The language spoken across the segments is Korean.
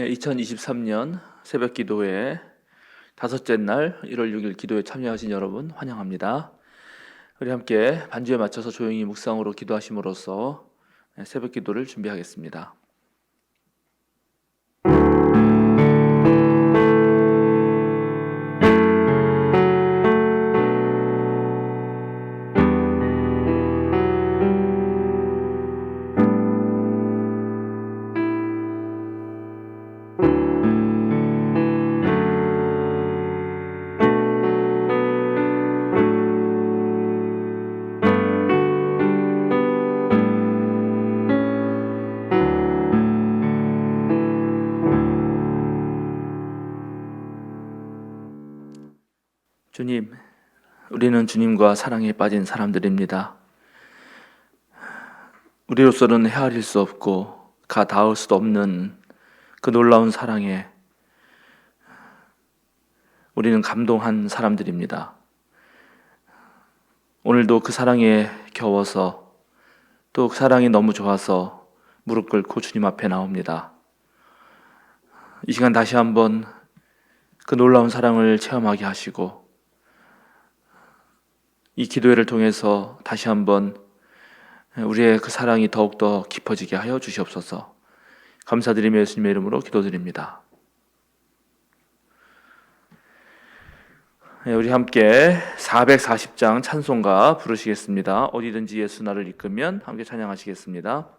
2023년 새벽 기도회 다섯째 날 1월 6일 기도에 참여하신 여러분 환영합니다. 우리 함께 반주에 맞춰서 조용히 묵상으로 기도하심으로써 새벽 기도를 준비하겠습니다. 주님, 우리는 주님과 사랑에 빠진 사람들입니다. 우리로서는 헤아릴 수 없고 닿을 수도 없는 그 놀라운 사랑에 우리는 감동한 사람들입니다. 오늘도 그 사랑에 겨워서 또 그 사랑이 너무 좋아서 무릎 꿇고 주님 앞에 나옵니다. 이 시간 다시 한번 그 놀라운 사랑을 체험하게 하시고 이 기도회를 통해서 다시 한번 우리의 그 사랑이 더욱더 깊어지게 하여 주시옵소서. 감사드리며 예수님의 이름으로 기도드립니다. 우리 함께 440장 찬송가 부르시겠습니다. 어디든지 예수 나를 이끄면 함께 찬양하시겠습니다.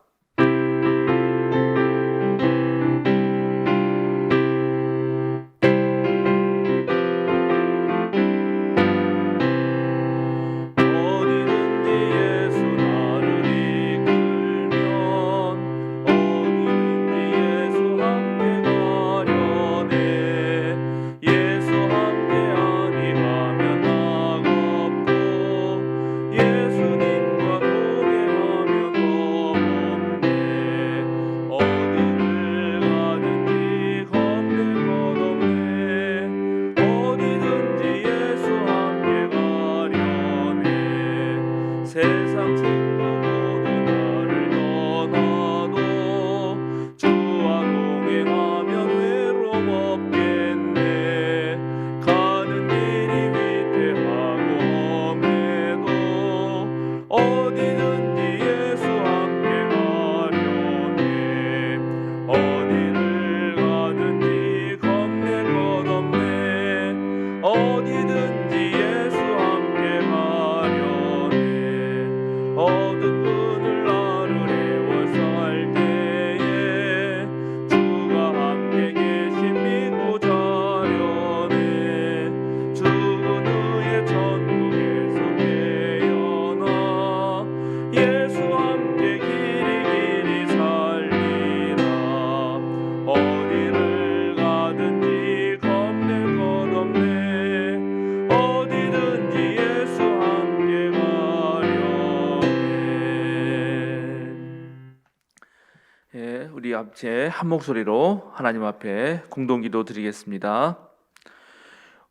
우리 함께 한 목소리로 하나님 앞에 공동기도 드리겠습니다.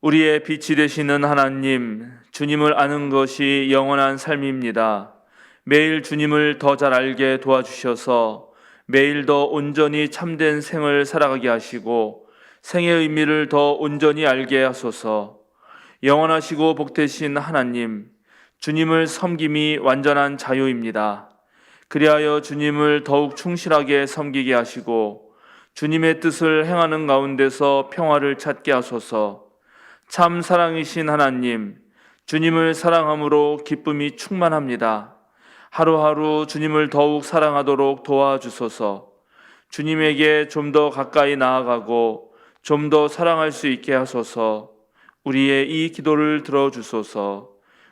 우리의 빛이 되시는 하나님, 주님을 아는 것이 영원한 삶입니다. 매일 주님을 더 잘 알게 도와주셔서 매일 더 온전히 참된 생을 살아가게 하시고 생의 의미를 더 온전히 알게 하소서. 영원하시고 복되신 하나님, 주님을 섬김이 완전한 자유입니다. 그리하여 주님을 더욱 충실하게 섬기게 하시고 주님의 뜻을 행하는 가운데서 평화를 찾게 하소서. 참 사랑이신 하나님, 주님을 사랑함으로 기쁨이 충만합니다. 하루하루 주님을 더욱 사랑하도록 도와주소서. 주님에게 좀 더 가까이 나아가고 좀 더 사랑할 수 있게 하소서. 우리의 이 기도를 들어주소서.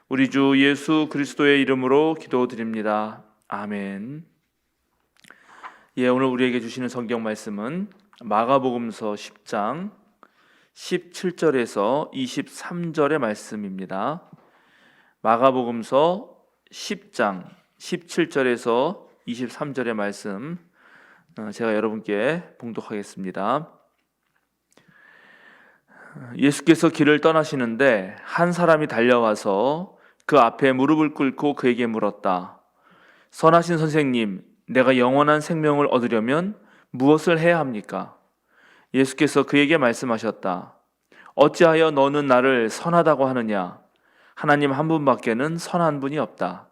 우리 주 예수 그리스도의 이름으로 기도드립니다. 아멘. 오늘 우리에게 주시는 성경 말씀은 마가복음서 10장 17절에서 23절의 말씀입니다. 마가복음서 10장 17절에서 23절의 말씀 제가 여러분께 봉독하겠습니다. 예수께서 길을 떠나시는데 한 사람이 달려와서 그 앞에 무릎을 꿇고 그에게 물었다. 선하신 선생님, 내가 영원한 생명을 얻으려면 무엇을 해야 합니까? 예수께서 그에게 말씀하셨다. 어찌하여 너는 나를 선하다고 하느냐? 하나님 한 분밖에는 선한 분이 없다.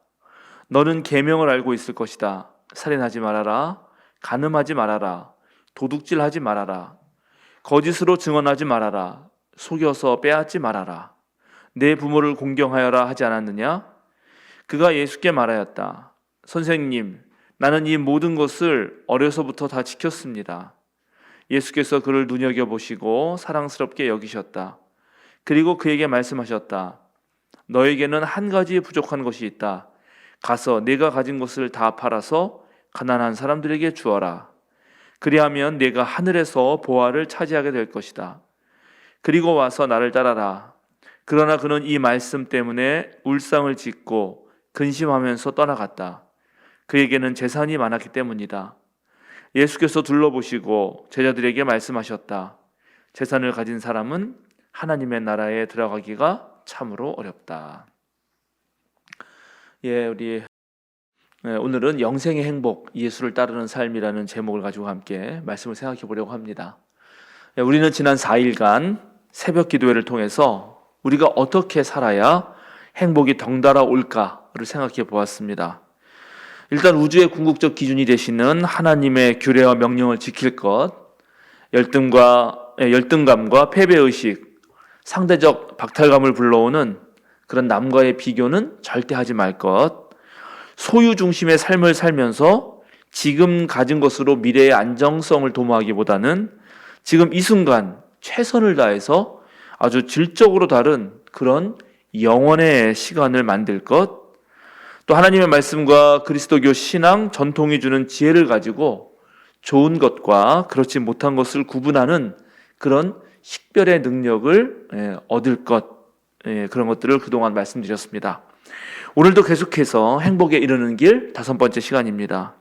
너는 계명을 알고 있을 것이다. 살인하지 말아라. 간음하지 말아라. 도둑질하지 말아라. 거짓으로 증언하지 말아라. 속여서 빼앗지 말아라. 내 부모를 공경하여라 하지 않았느냐? 그가 예수께 말하였다. 선생님, 나는 이 모든 것을 어려서부터 다 지켰습니다. 예수께서 그를 눈여겨보시고 사랑스럽게 여기셨다. 그리고 그에게 말씀하셨다. 너에게는 한 가지 부족한 것이 있다. 가서 네가 가진 것을 다 팔아서 가난한 사람들에게 주어라. 그리하면 네가 하늘에서 보화를 차지하게 될 것이다. 그리고 와서 나를 따라라. 그러나 그는 이 말씀 때문에 울상을 짓고 근심하면서 떠나갔다. 그에게는 재산이 많았기 때문이다. 예수께서 둘러보시고 제자들에게 말씀하셨다. 재산을 가진 사람은 하나님의 나라에 들어가기가 참으로 어렵다. 오늘은 영생의 행복, 예수를 따르는 삶이라는 제목을 가지고 함께 말씀을 생각해 보려고 합니다. 우리는 지난 4일간 새벽 기도회를 통해서 우리가 어떻게 살아야 행복이 덩달아 올까를 생각해 보았습니다. 일단 우주의 궁극적 기준이 되시는 하나님의 규례와 명령을 지킬 것, 열등감과 패배의식, 상대적 박탈감을 불러오는 그런 남과의 비교는 절대 하지 말 것, 소유 중심의 삶을 살면서 지금 가진 것으로 미래의 안정성을 도모하기보다는 지금 이 순간 최선을 다해서 아주 질적으로 다른 그런 영원의 시간을 만들 것, 또 하나님의 말씀과 그리스도교 신앙 전통이 주는 지혜를 가지고 좋은 것과 그렇지 못한 것을 구분하는 그런 식별의 능력을 얻을 것, 그런 것들을 그동안 말씀드렸습니다. 오늘도 계속해서 행복에 이르는 길 5번째 시간입니다.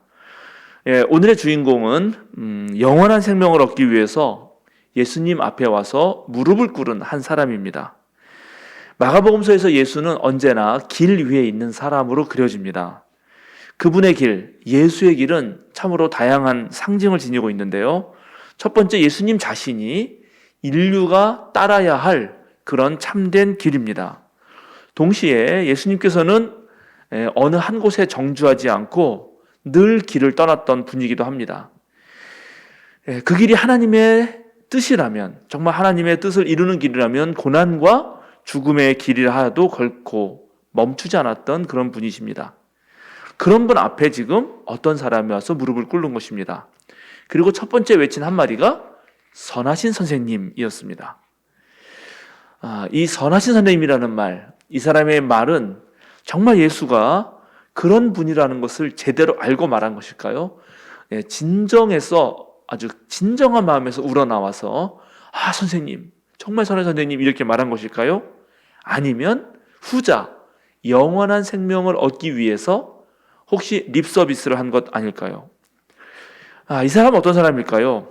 오늘의 주인공은 영원한 생명을 얻기 위해서 예수님 앞에 와서 무릎을 꿇은 한 사람입니다. 마가복음서에서 예수는 언제나 길 위에 있는 사람으로 그려집니다. 그분의 길, 예수의 길은 참으로 다양한 상징을 지니고 있는데요. 첫 번째, 예수님 자신이 인류가 따라야 할 그런 참된 길입니다. 동시에 예수님께서는 어느 한 곳에 정주하지 않고 늘 길을 떠났던 분이기도 합니다. 그 길이 하나님의 뜻이라면, 정말 하나님의 뜻을 이루는 길이라면 고난과 죽음의 길이라 하도 결코 멈추지 않았던 그런 분이십니다. 그런 분 앞에 지금 어떤 사람이 와서 무릎을 꿇는 것입니다. 그리고 첫 번째 외친 한마디가 선하신 선생님이었습니다. 이 선하신 선생님이라는 말, 이 사람의 말은 정말 예수가 그런 분이라는 것을 제대로 알고 말한 것일까요? 진정해서, 아주 진정한 마음에서 우러나와서 선생님, 정말 선한 선생님 이렇게 말한 것일까요? 아니면 후자, 영원한 생명을 얻기 위해서 혹시 립서비스를 한 것 아닐까요? 이 사람은 어떤 사람일까요?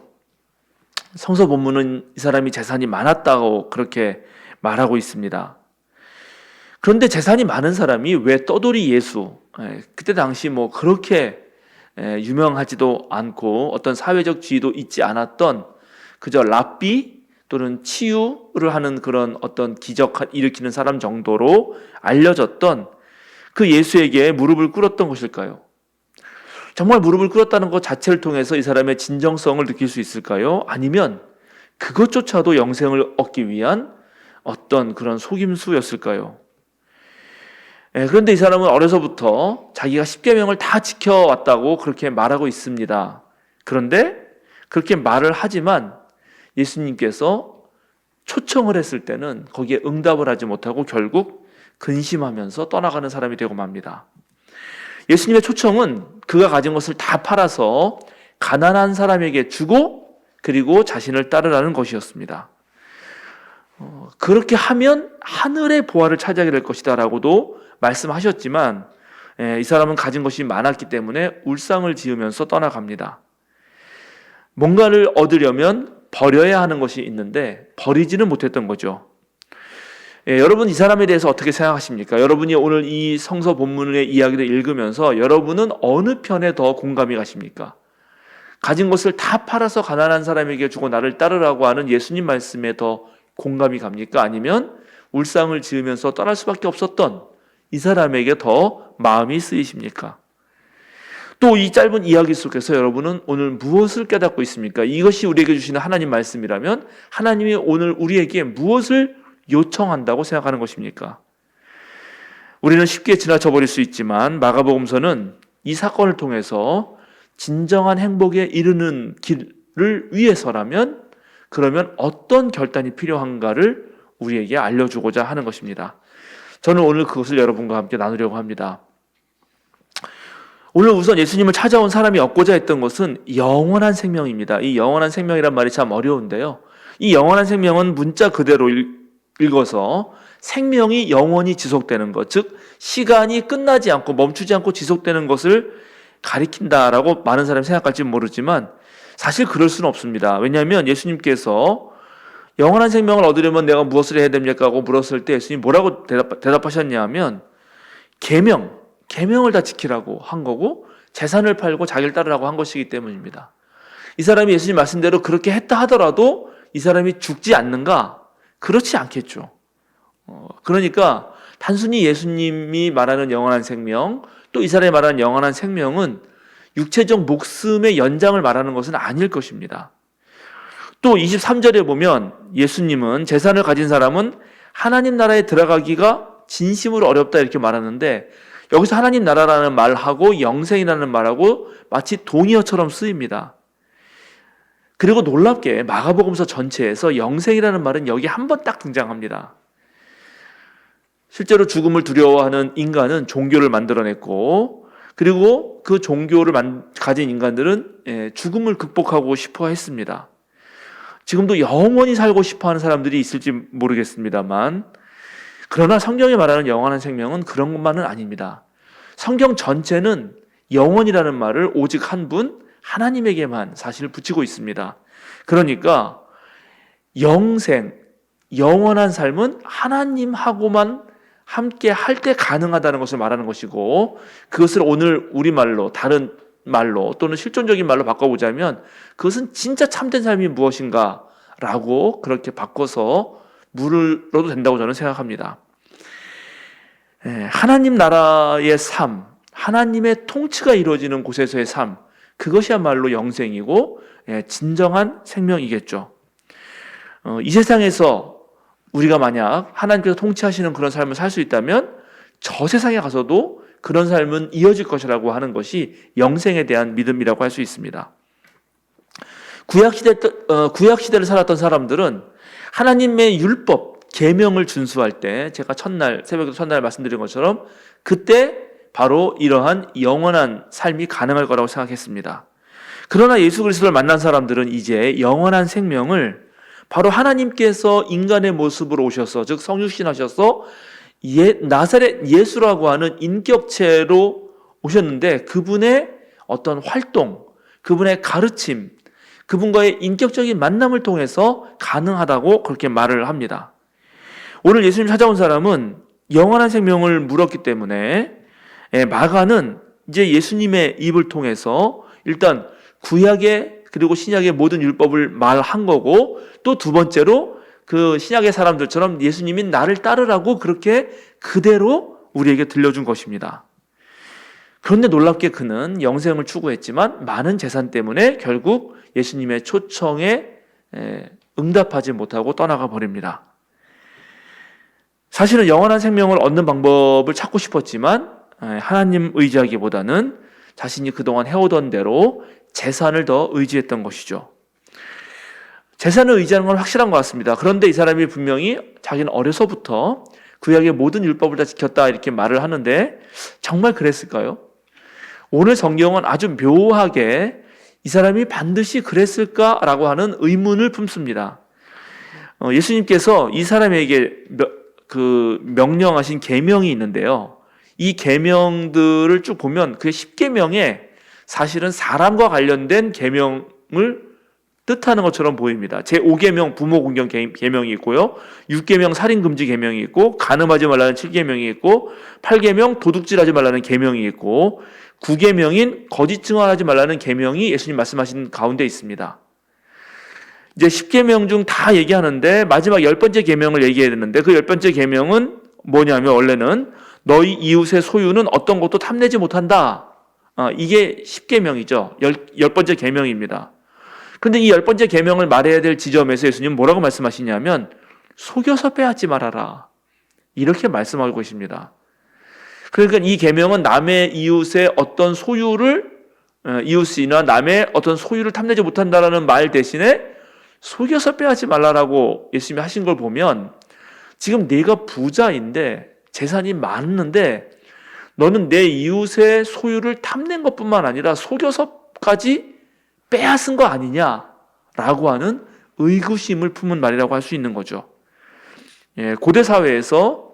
성서 본문은 이 사람이 재산이 많았다고 그렇게 말하고 있습니다. 그런데 재산이 많은 사람이 왜 떠돌이 예수, 그때 당시 그렇게 유명하지도 않고 어떤 사회적 지위도 있지 않았던 그저 랍비 또는 치유를 하는 그런 어떤 기적 일으키는 사람 정도로 알려졌던 그 예수에게 무릎을 꿇었던 것일까요? 정말 무릎을 꿇었다는 것 자체를 통해서 이 사람의 진정성을 느낄 수 있을까요? 아니면 그것조차도 영생을 얻기 위한 어떤 그런 속임수였을까요? 그런데 이 사람은 어려서부터 자기가 십계명을 다 지켜왔다고 그렇게 말하고 있습니다. 그런데 그렇게 말을 하지만 예수님께서 초청을 했을 때는 거기에 응답을 하지 못하고 결국 근심하면서 떠나가는 사람이 되고 맙니다. 예수님의 초청은 그가 가진 것을 다 팔아서 가난한 사람에게 주고 그리고 자신을 따르라는 것이었습니다. 그렇게 하면 하늘의 보화를 차지하게 될 것이다 라고도 말씀하셨지만 이 사람은 가진 것이 많았기 때문에 울상을 지으면서 떠나갑니다. 뭔가를 얻으려면 버려야 하는 것이 있는데 버리지는 못했던 거죠. 여러분 이 사람에 대해서 어떻게 생각하십니까? 여러분이 오늘 이 성서 본문의 이야기를 읽으면서 여러분은 어느 편에 더 공감이 가십니까? 가진 것을 다 팔아서 가난한 사람에게 주고 나를 따르라고 하는 예수님 말씀에 더 공감이 갑니까? 아니면 울상을 지으면서 떠날 수밖에 없었던 이 사람에게 더 마음이 쓰이십니까? 또 이 짧은 이야기 속에서 여러분은 오늘 무엇을 깨닫고 있습니까? 이것이 우리에게 주시는 하나님 말씀이라면 하나님이 오늘 우리에게 무엇을 요청한다고 생각하는 것입니까? 우리는 쉽게 지나쳐 버릴 수 있지만 마가복음서는 이 사건을 통해서 진정한 행복에 이르는 길을 위해서라면 그러면 어떤 결단이 필요한가를 우리에게 알려주고자 하는 것입니다. 저는 오늘 그것을 여러분과 함께 나누려고 합니다. 오늘 우선 예수님을 찾아온 사람이 얻고자 했던 것은 영원한 생명입니다. 이 영원한 생명이란 말이 참 어려운데요. 이 영원한 생명은 문자 그대로 읽어서 생명이 영원히 지속되는 것, 즉 시간이 끝나지 않고 멈추지 않고 지속되는 것을 가리킨다라고 많은 사람이 생각할지 모르지만 사실 그럴 수는 없습니다. 왜냐하면 예수님께서 영원한 생명을 얻으려면 내가 무엇을 해야 됩니까? 하고 물었을 때 예수님이 뭐라고 대답하셨냐 하면 계명을 다 지키라고 한 거고 재산을 팔고 자기를 따르라고 한 것이기 때문입니다. 이 사람이 예수님 말씀대로 그렇게 했다 하더라도 이 사람이 죽지 않는가? 그렇지 않겠죠. 그러니까 단순히 예수님이 말하는 영원한 생명, 또 이 사람이 말하는 영원한 생명은 육체적 목숨의 연장을 말하는 것은 아닐 것입니다. 또 23절에 보면 예수님은 재산을 가진 사람은 하나님 나라에 들어가기가 진심으로 어렵다 이렇게 말하는데 여기서 하나님 나라라는 말하고 영생이라는 말하고 마치 동의어처럼 쓰입니다. 그리고 놀랍게 마가복음서 전체에서 영생이라는 말은 여기 한 번 딱 등장합니다. 실제로 죽음을 두려워하는 인간은 종교를 만들어냈고 그리고 그 종교를 가진 인간들은 죽음을 극복하고 싶어 했습니다. 지금도 영원히 살고 싶어하는 사람들이 있을지 모르겠습니다만 그러나 성경이 말하는 영원한 생명은 그런 것만은 아닙니다. 성경 전체는 영원이라는 말을 오직 한 분 하나님에게만 사실 붙이고 있습니다. 그러니까 영생, 영원한 삶은 하나님하고만 함께 할 때 가능하다는 것을 말하는 것이고 그것을 오늘 우리말로 다른 말로 또는 실존적인 말로 바꿔보자면 그것은 진짜 참된 삶이 무엇인가 라고 그렇게 바꿔서 물어도 된다고 저는 생각합니다. 하나님 나라의 삶, 하나님의 통치가 이루어지는 곳에서의 삶, 그것이야말로 영생이고 진정한 생명이겠죠. 이 세상에서 우리가 만약 하나님께서 통치하시는 그런 삶을 살 수 있다면 저 세상에 가서도 그런 삶은 이어질 것이라고 하는 것이 영생에 대한 믿음이라고 할 수 있습니다. 구약 시대를 살았던 사람들은 하나님의 율법, 계명을 준수할 때 제가 새벽에 첫날 말씀드린 것처럼 그때 바로 이러한 영원한 삶이 가능할 거라고 생각했습니다. 그러나 예수 그리스도를 만난 사람들은 이제 영원한 생명을 바로 하나님께서 인간의 모습으로 오셔서 즉 성육신하셔서 나사렛 예수라고 하는 인격체로 오셨는데 그분의 어떤 활동, 그분의 가르침, 그분과의 인격적인 만남을 통해서 가능하다고 그렇게 말을 합니다. 오늘 예수님 찾아온 사람은 영원한 생명을 물었기 때문에 마가는 이제 예수님의 입을 통해서 일단 구약의 그리고 신약의 모든 율법을 말한 거고 또 두 번째로 그 신약의 사람들처럼 예수님이 나를 따르라고 그렇게 그대로 우리에게 들려준 것입니다. 그런데 놀랍게 그는 영생을 추구했지만 많은 재산 때문에 결국 예수님의 초청에 응답하지 못하고 떠나가 버립니다. 사실은 영원한 생명을 얻는 방법을 찾고 싶었지만 하나님 의지하기보다는 자신이 그동안 해오던 대로 재산을 더 의지했던 것이죠. 재산을 의지하는 건 확실한 것 같습니다. 그런데 이 사람이 분명히 자기는 어려서부터 구약의 모든 율법을 다 지켰다 이렇게 말을 하는데 정말 그랬을까요? 오늘 성경은 아주 묘하게 이 사람이 반드시 그랬을까라고 하는 의문을 품습니다. 예수님께서 이 사람에게 명령하신 계명이 있는데요. 이 계명들을 쭉 보면 그 10계명에 사실은 사람과 관련된 계명을 뜻하는 것처럼 보입니다. 제5계명 부모 공경 계명이 있고요. 6계명 살인 금지 계명이 있고 간음하지 말라는 7계명이 있고 8계명 도둑질하지 말라는 계명이 있고 9계명인 거짓 증언하지 말라는 계명이 예수님 말씀하신 가운데 있습니다. 이제 10계명 중 다 얘기하는데 마지막 10번째 계명을 얘기해야 되는데 그 10번째 계명은 뭐냐면 원래는 너희 이웃의 소유는 어떤 것도 탐내지 못한다. 이게 10계명이죠. 10번째 계명입니다. 그런데 이 10번째 계명을 말해야 될 지점에서 예수님은 뭐라고 말씀하시냐면 속여서 빼앗지 말아라. 이렇게 말씀하고 계십니다. 그러니까 이 계명은 남의 이웃의 어떤 소유를 이웃이나 남의 어떤 소유를 탐내지 못한다라는 말 대신에 속여서 빼앗지 말라라고 예수님이 하신 걸 보면 지금 네가 부자인데 재산이 많은데 너는 내 이웃의 소유를 탐낸 것뿐만 아니라 속여서까지 빼앗은 거 아니냐라고 하는 의구심을 품은 말이라고 할 수 있는 거죠. 고대 사회에서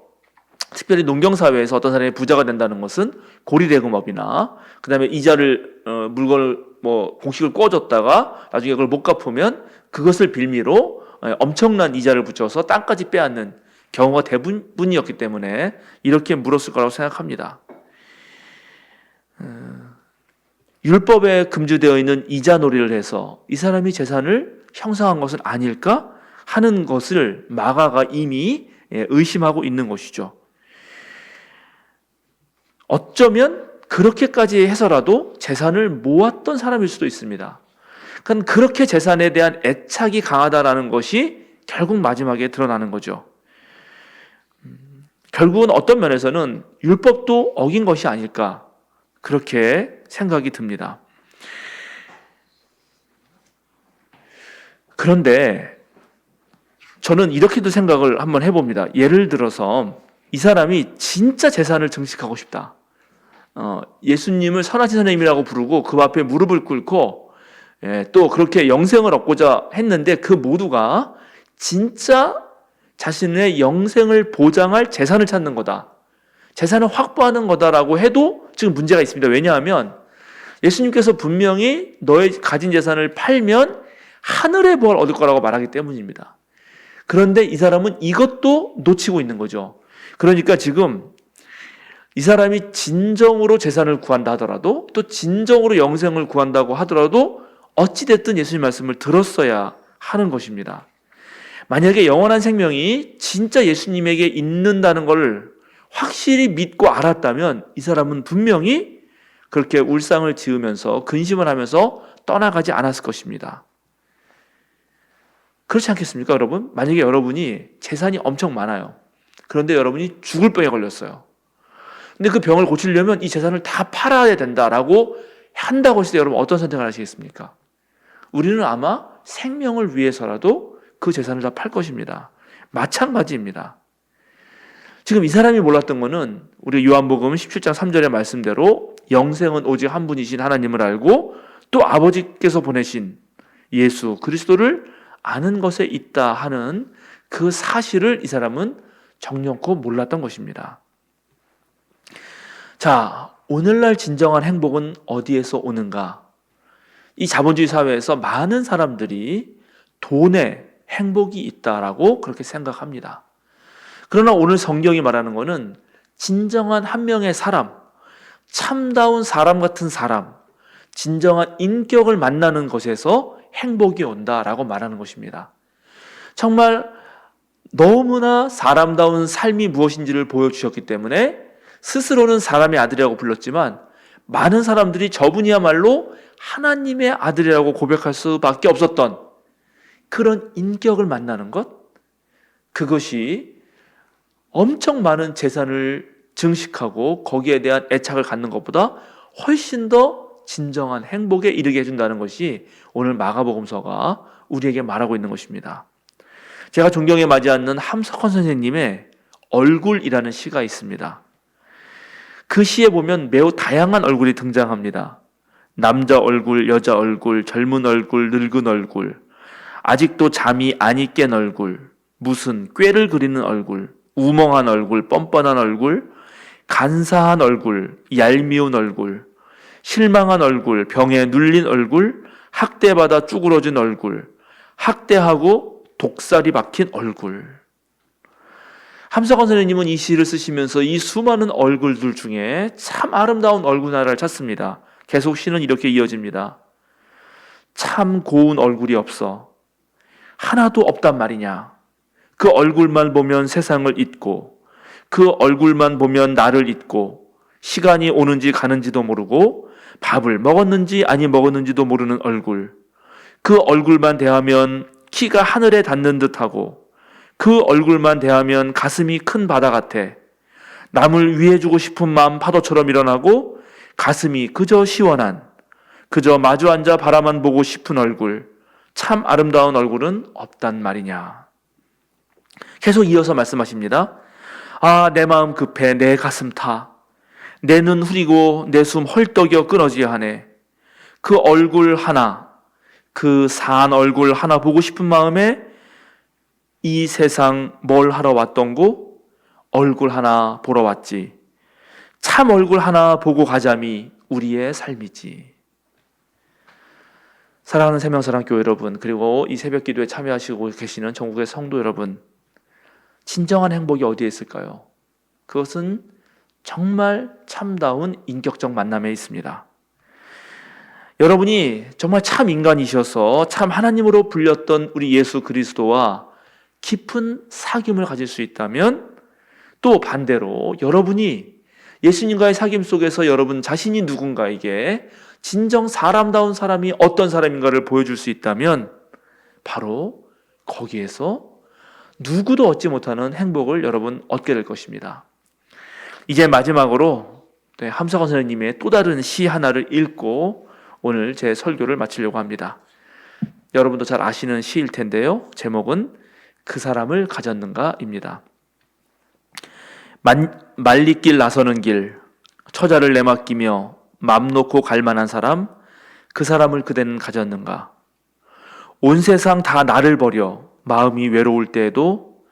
특별히 농경 사회에서 어떤 사람이 부자가 된다는 것은 고리대금업이나 그다음에 이자를 물건을 공식을 꿔줬다가 나중에 그걸 못 갚으면 그것을 빌미로 엄청난 이자를 붙여서 땅까지 빼앗는 경우가 대부분이었기 때문에 이렇게 물었을 거라고 생각합니다. 율법에 금지되어 있는 이자놀이를 해서 이 사람이 재산을 형성한 것은 아닐까 하는 것을 마가가 이미 의심하고 있는 것이죠. 어쩌면 그렇게까지 해서라도 재산을 모았던 사람일 수도 있습니다. 그러니까 그렇게 재산에 대한 애착이 강하다라는 것이 결국 마지막에 드러나는 거죠. 결국은 어떤 면에서는 율법도 어긴 것이 아닐까 그렇게 생각이 듭니다. 그런데 저는 이렇게도 생각을 한번 해봅니다. 예를 들어서 이 사람이 진짜 재산을 증식하고 싶다. 예수님을 선하신 선생님이라고 부르고 그 앞에 무릎을 꿇고 또 그렇게 영생을 얻고자 했는데 그 모두가 진짜 자신의 영생을 보장할 재산을 찾는 거다. 재산을 확보하는 거다라고 해도 지금 문제가 있습니다. 왜냐하면 예수님께서 분명히 너의 가진 재산을 팔면 하늘의 벌 얻을 거라고 말하기 때문입니다. 그런데 이 사람은 이것도 놓치고 있는 거죠. 그러니까 지금 이 사람이 진정으로 재산을 구한다 하더라도 또 진정으로 영생을 구한다고 하더라도 어찌됐든 예수님 말씀을 들었어야 하는 것입니다. 만약에 영원한 생명이 진짜 예수님에게 있는다는 걸 확실히 믿고 알았다면 이 사람은 분명히 그렇게 울상을 지으면서 근심을 하면서 떠나가지 않았을 것입니다. 그렇지 않겠습니까, 여러분? 만약에 여러분이 재산이 엄청 많아요. 그런데 여러분이 죽을 병에 걸렸어요. 근데 그 병을 고치려면 이 재산을 다 팔아야 된다라고 한다고 했을 때 여러분 어떤 선택을 하시겠습니까? 우리는 아마 생명을 위해서라도 그 재산을 다 팔 것입니다. 마찬가지입니다. 지금 이 사람이 몰랐던 것은 우리 요한복음 17장 3절의 말씀대로 영생은 오직 한 분이신 하나님을 알고 또 아버지께서 보내신 예수 그리스도를 아는 것에 있다 하는 그 사실을 이 사람은 정령코 몰랐던 것입니다. 자, 오늘날 진정한 행복은 어디에서 오는가? 이 자본주의 사회에서 많은 사람들이 돈에 행복이 있다라고 그렇게 생각합니다. 그러나 오늘 성경이 말하는 것은 진정한 한 명의 사람, 참다운 사람 같은 사람, 진정한 인격을 만나는 것에서 행복이 온다라고 말하는 것입니다. 정말 너무나 사람다운 삶이 무엇인지를 보여주셨기 때문에 스스로는 사람의 아들이라고 불렀지만 많은 사람들이 저분이야말로 하나님의 아들이라고 고백할 수밖에 없었던 그런 인격을 만나는 것, 그것이 엄청 많은 재산을 증식하고 거기에 대한 애착을 갖는 것보다 훨씬 더 진정한 행복에 이르게 해준다는 것이 오늘 마가복음서가 우리에게 말하고 있는 것입니다. 제가 존경에 맞지 않는 함석헌 선생님의 얼굴이라는 시가 있습니다. 그 시에 보면 매우 다양한 얼굴이 등장합니다. 남자 얼굴, 여자 얼굴, 젊은 얼굴, 늙은 얼굴, 아직도 잠이 안 깬 얼굴, 무슨 꾀를 그리는 얼굴, 우멍한 얼굴, 뻔뻔한 얼굴, 간사한 얼굴, 얄미운 얼굴, 실망한 얼굴, 병에 눌린 얼굴, 학대받아 쭈그러진 얼굴, 학대하고 독살이 박힌 얼굴. 함석원 선생님은 이 시를 쓰시면서 이 수많은 얼굴들 중에 참 아름다운 얼굴 하나를 찾습니다. 계속 시는 이렇게 이어집니다. 참 고운 얼굴이 없어. 하나도 없단 말이냐. 그 얼굴만 보면 세상을 잊고, 그 얼굴만 보면 나를 잊고, 시간이 오는지 가는지도 모르고 밥을 먹었는지 아니 먹었는지도 모르는 얼굴. 그 얼굴만 대하면 키가 하늘에 닿는 듯하고, 그 얼굴만 대하면 가슴이 큰 바다 같아. 남을 위해주고 싶은 마음 파도처럼 일어나고, 가슴이 그저 시원한, 그저 마주 앉아 바라만 보고 싶은 얼굴, 참 아름다운 얼굴은 없단 말이냐. 계속 이어서 말씀하십니다. 아, 내 마음 급해, 내 가슴 타. 내 눈 후리고 내 숨 헐떡여 끊어지야 하네. 그 얼굴 하나, 그 산 얼굴 하나 보고 싶은 마음에 이 세상 뭘 하러 왔던고? 얼굴 하나 보러 왔지. 참 얼굴 하나 보고 가자미 우리의 삶이지. 사랑하는 생명사랑교회 여러분, 그리고 이 새벽 기도에 참여하시고 계시는 전국의 성도 여러분, 진정한 행복이 어디에 있을까요? 그것은 정말 참다운 인격적 만남에 있습니다. 여러분이 정말 참 인간이셔서 참 하나님으로 불렸던 우리 예수 그리스도와 깊은 사귐을 가질 수 있다면, 또 반대로 여러분이 예수님과의 사귐 속에서 여러분 자신이 누군가에게 진정 사람다운 사람이 어떤 사람인가를 보여줄 수 있다면, 바로 거기에서 누구도 얻지 못하는 행복을 여러분 얻게 될 것입니다. 이제 마지막으로 함석원 선생님의 또 다른 시 하나를 읽고 오늘 제 설교를 마치려고 합니다. 여러분도 잘 아시는 시일 텐데요. 제목은 그 사람을 가졌는가입니다. 말리길 나서는 길, 처자를 내맡기며 맘 놓고 갈 만한 사람, 그 사람을 그대는 가졌는가? 온 세상 다 나를 버려 마음이 외로울 때에도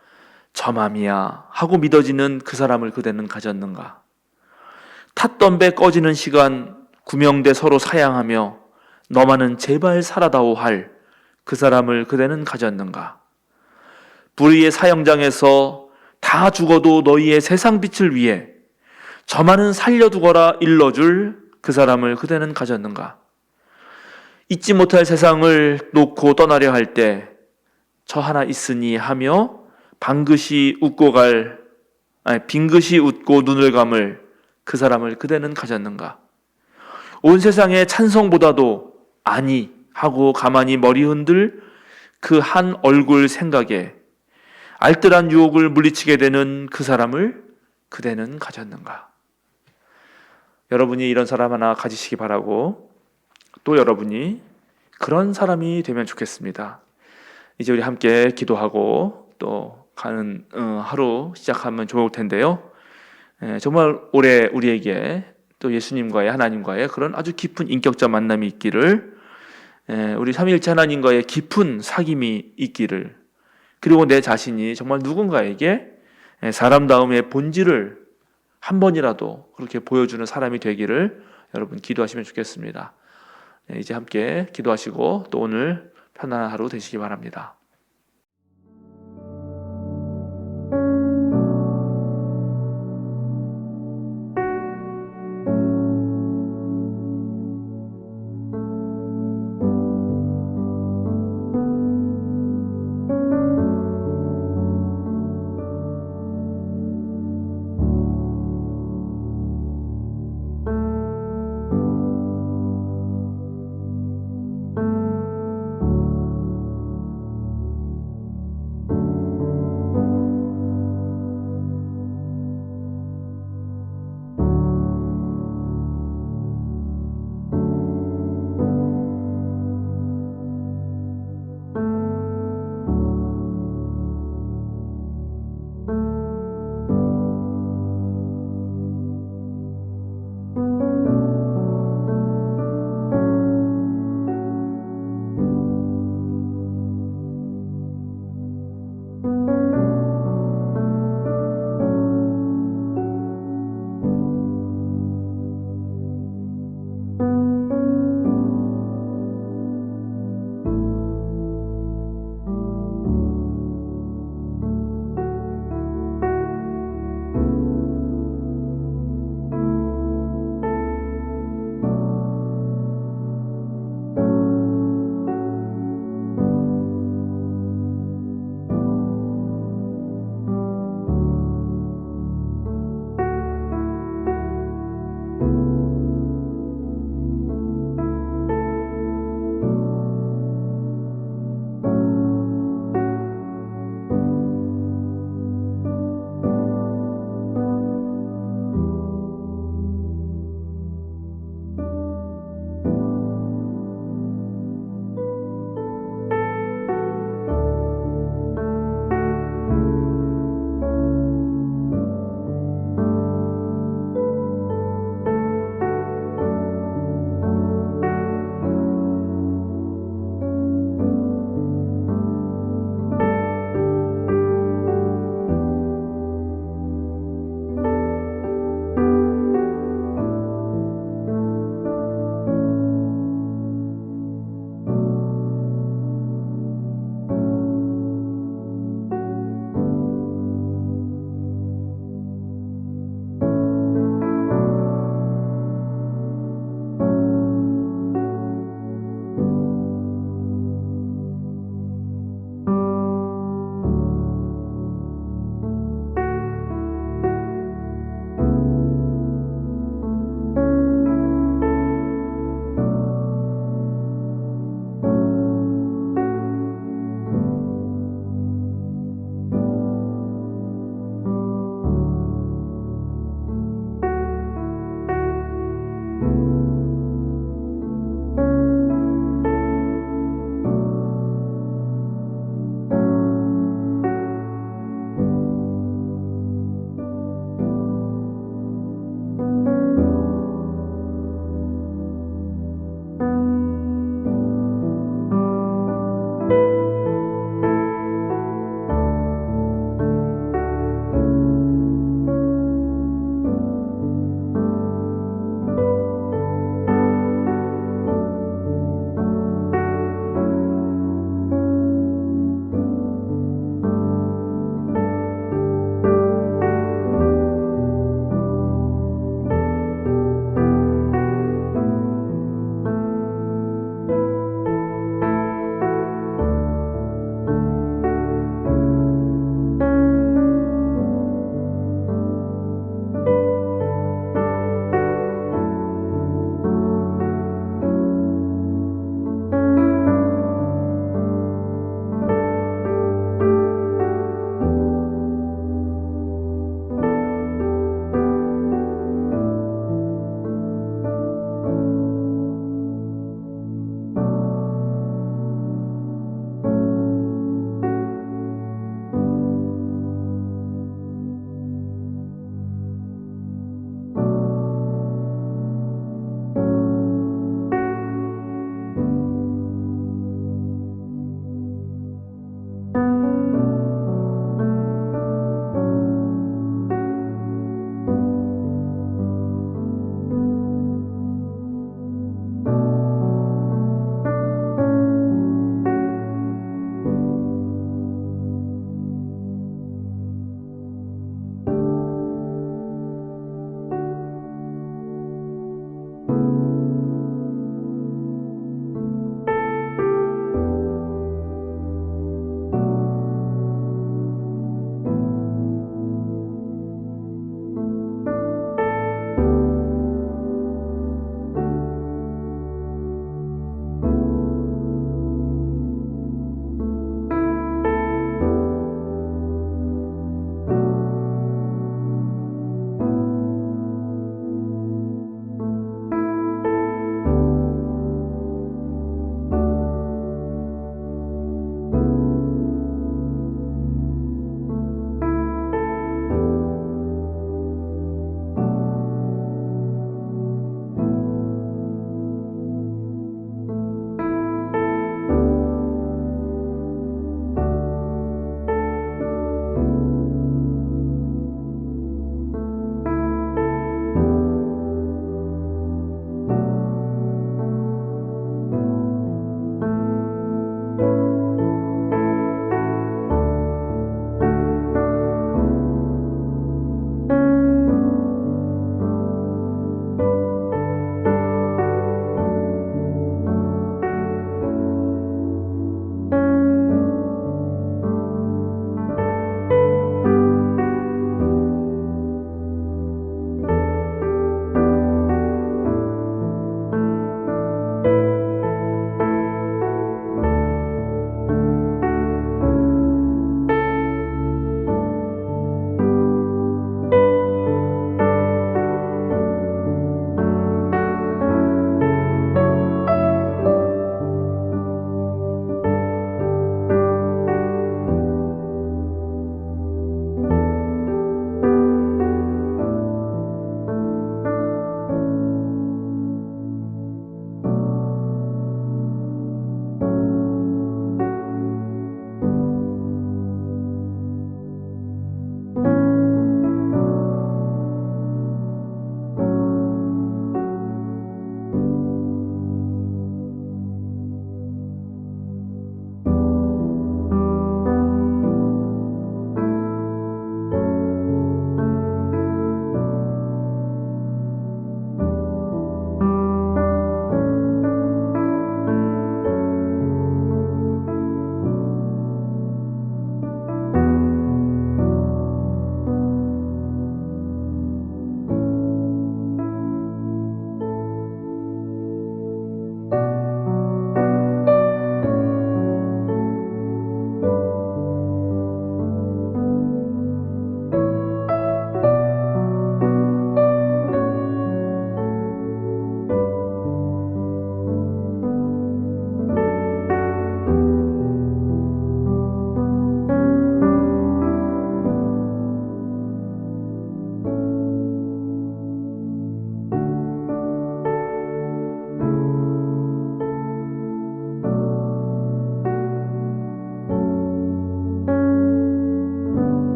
저 맘이야 하고 믿어지는 그 사람을 그대는 가졌는가? 탔던 배 꺼지는 시간 구명대 서로 사양하며 너만은 제발 살아다오 할 그 사람을 그대는 가졌는가? 불의의 사형장에서 다 죽어도 너희의 세상 빛을 위해 저만은 살려두거라 일러줄 그 사람을 그대는 가졌는가? 잊지 못할 세상을 놓고 떠나려 할 때 저 하나 있으니 하며 빙긋이 웃고 눈을 감을 그 사람을 그대는 가졌는가? 온 세상의 찬성보다도 아니 하고 가만히 머리 흔들 그 한 얼굴 생각에 알뜰한 유혹을 물리치게 되는 그 사람을 그대는 가졌는가? 여러분이 이런 사람 하나 가지시기 바라고, 또 여러분이 그런 사람이 되면 좋겠습니다. 이제 우리 함께 기도하고 또 가는 하루 시작하면 좋을 텐데요. 정말 올해 우리에게 또 예수님과의 하나님과의 그런 아주 깊은 인격적 만남이 있기를, 우리 삼위일체 하나님과의 깊은 사귐이 있기를, 그리고 내 자신이 정말 누군가에게 사람다움의 본질을 한 번이라도 그렇게 보여주는 사람이 되기를 여러분 기도하시면 좋겠습니다. 이제 함께 기도하시고 또 오늘 편안한 하루 되시기 바랍니다.